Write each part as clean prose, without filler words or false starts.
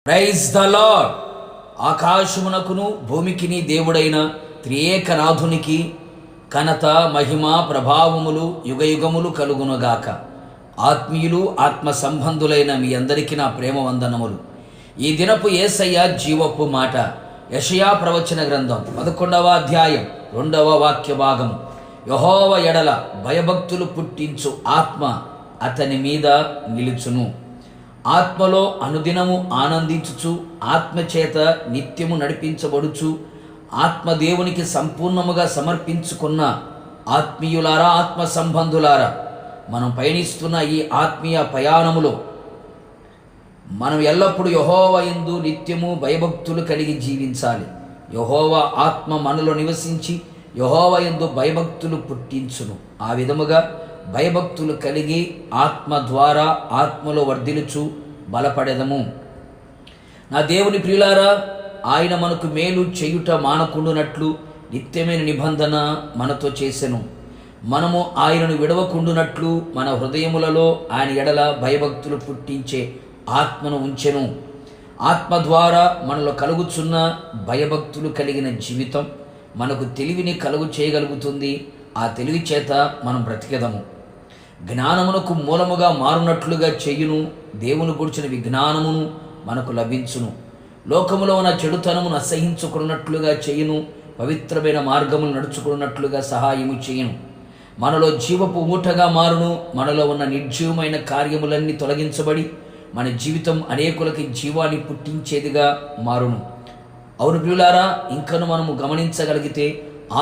Praise the lord. ఆకాశమునకును భూమికిని దేవుడైన త్రియేకనాథునికి ఘనత మహిమ ప్రభావములు యుగయుగములు కలుగునుగాక. ఆత్మీయులు ఆత్మ సంబంధులైన మీ అందరికీ నా ప్రేమ వందనములు. ఈ దినపు యేసయ్య జీవపు మాట యెషయా ప్రవచన గ్రంథం 11వ అధ్యాయం 2వ వాక్య భాగము. యెహోవా ఎడల భయభక్తులు పుట్టించు ఆత్మ అతని మీద నిలుచును. ఆత్మలో అనుదినము ఆనందించుచు ఆత్మచేత నిత్యము నడిపించబడుచు ఆత్మదేవునికి సంపూర్ణముగా సమర్పించుకున్న ఆత్మీయులారా, ఆత్మ సంబంధులారా, మనం పయనిస్తున్న ఈ ఆత్మీయ ప్రయాణములో మనం ఎల్లప్పుడూ యెహోవా యందు నిత్యము భయభక్తులు కలిగి జీవించాలి. యెహోవా ఆత్మ మనలో నివసించి యెహోవా యందు భయభక్తులు పుట్టించును. ఆ విధముగా భయభక్తులు కలిగి ఆత్మ ద్వారా ఆత్మలో వర్ధిల్లుచు బలపడెదము. నా దేవుని ప్రియులారా, ఆయన మనకు మేలు చేయుట మానకుండునట్లు నిత్యమైన నిబంధన మనతో చేసెను. మనము ఆయనను విడవకుండునట్లు మన హృదయములలో ఆయన ఎడల భయభక్తులు పుట్టించే ఆత్మను ఉంచెను. ఆత్మ ద్వారా మనలో కలుగుచున్న భయభక్తులు కలిగిన జీవితం మనకు తెలివిని కలుగు చేయగలుగుతుంది. ఆ తెలివి చేత మనం బ్రతికెదము. జ్ఞానమునకు మూలముగా మారునట్లుగా చేయును. దేవుని గురించిన విజ్ఞానమును మనకు లభించును. లోకములో ఉన్న చెడుతనమును అసహించుకున్నట్లుగా చేయును. పవిత్రమైన మార్గములు నడుచుకున్నట్లుగా సహాయము చేయును. మనలో జీవపు ఊటగా మారును. మనలో ఉన్న నిర్జీవమైన కార్యములన్నీ తొలగించబడి మన జీవితం అనేకులకి జీవాన్ని పుట్టించేదిగా మారును. అవును ప్రియులారా, ఇంకను మనము గమనించగలిగితే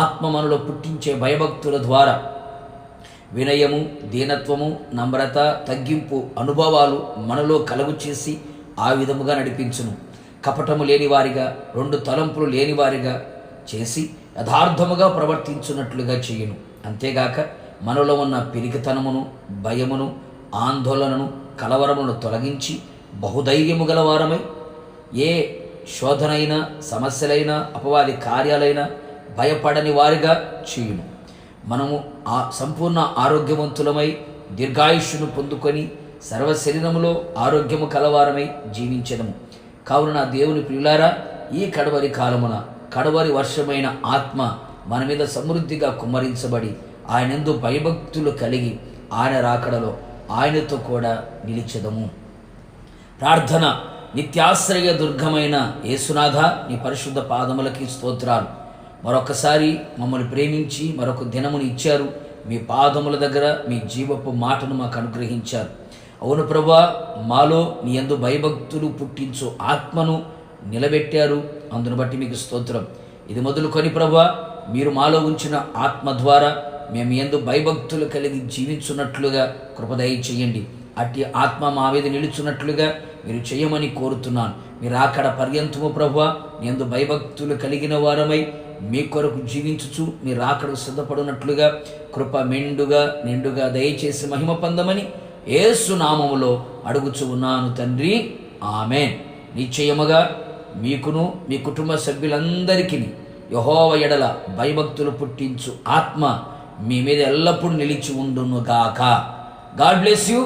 ఆత్మ మనలో పుట్టించే భయభక్తుల ద్వారా వినయము, దీనత్వము, నమ్రత, తగ్గింపు అనుభవాలు మనలో కలుగు చేసి ఆ విధముగా నడిపించును. కపటము లేనివారిగా, రెండు తలంపులు లేనివారిగా చేసి యథార్థముగా ప్రవర్తించున్నట్లుగా చేయును. అంతేగాక మనలో ఉన్న పిరికితనమును, భయమును, ఆందోళనను, కలవరమును తొలగించి బహుధైర్యము గలవారమై ఏ శోధనైనా, సమస్యలైనా, అపవాది కార్యాలైనా భయపడని వారిగా చేయును. మనము సంపూర్ణ ఆరోగ్యవంతులమై దీర్ఘాయుష్యును పొందుకొని సర్వశరీరములో ఆరోగ్యము కలవారమై జీవించెదము. కావున నా దేవుని ప్రియులారా, ఈ కడవరి కాలమున కడవరి వర్షమైన ఆత్మ మన మీద సమృద్ధిగా కుమ్మరించబడి ఆయనందు భయభక్తులు కలిగి ఆయన రాకడలో ఆయనతో కూడా నిలిచెదము. ప్రార్థన. నిత్యాశ్రయ దుర్గమైన యేసునాథ, నీ పరిశుద్ధ పాదములకి స్తోత్రాలు. మరొకసారి మమ్మల్ని ప్రేమించి మరొక దినమును ఇచ్చారు. మీ పాదముల దగ్గర మీ జీవపు మాటను మాకు అనుగ్రహించారు. అవును ప్రభువా, మాలో నీ యందు భయభక్తులు పుట్టించు ఆత్మను నిలబెట్టారు. అందును బట్టి మీకు స్తోత్రం. ఇది మొదలుకొని ప్రభువా, మీరు మాలో ఉంచిన ఆత్మ ద్వారా మేము యందు భయభక్తులు కలిగి జీవించున్నట్లుగా కృపదయ చేయండి. అట్టి ఆత్మ మా మీద నిలుచున్నట్లుగా మీరు చేయమని కోరుతున్నాను. మీరు అక్కడ పర్యంతము ప్రభువా యందు భయభక్తులు కలిగిన వారమై మీ కొరకు జీవించుచు మీరు అక్కడ సిద్ధపడినట్లుగా కృప మెండుగా నిండుగా దయచేసి మహిమ పొందమని యేసు నామములో అడుగుచు ఉన్నాను తండ్రి, ఆమేన్. నిశ్చయముగా మీకును మీ కుటుంబ సభ్యులందరికీ యెహోవా ఎడల భయభక్తులు పుట్టించు ఆత్మ మీ మీద ఎల్లప్పుడూ నిలిచి ఉండును గాక. God bless you.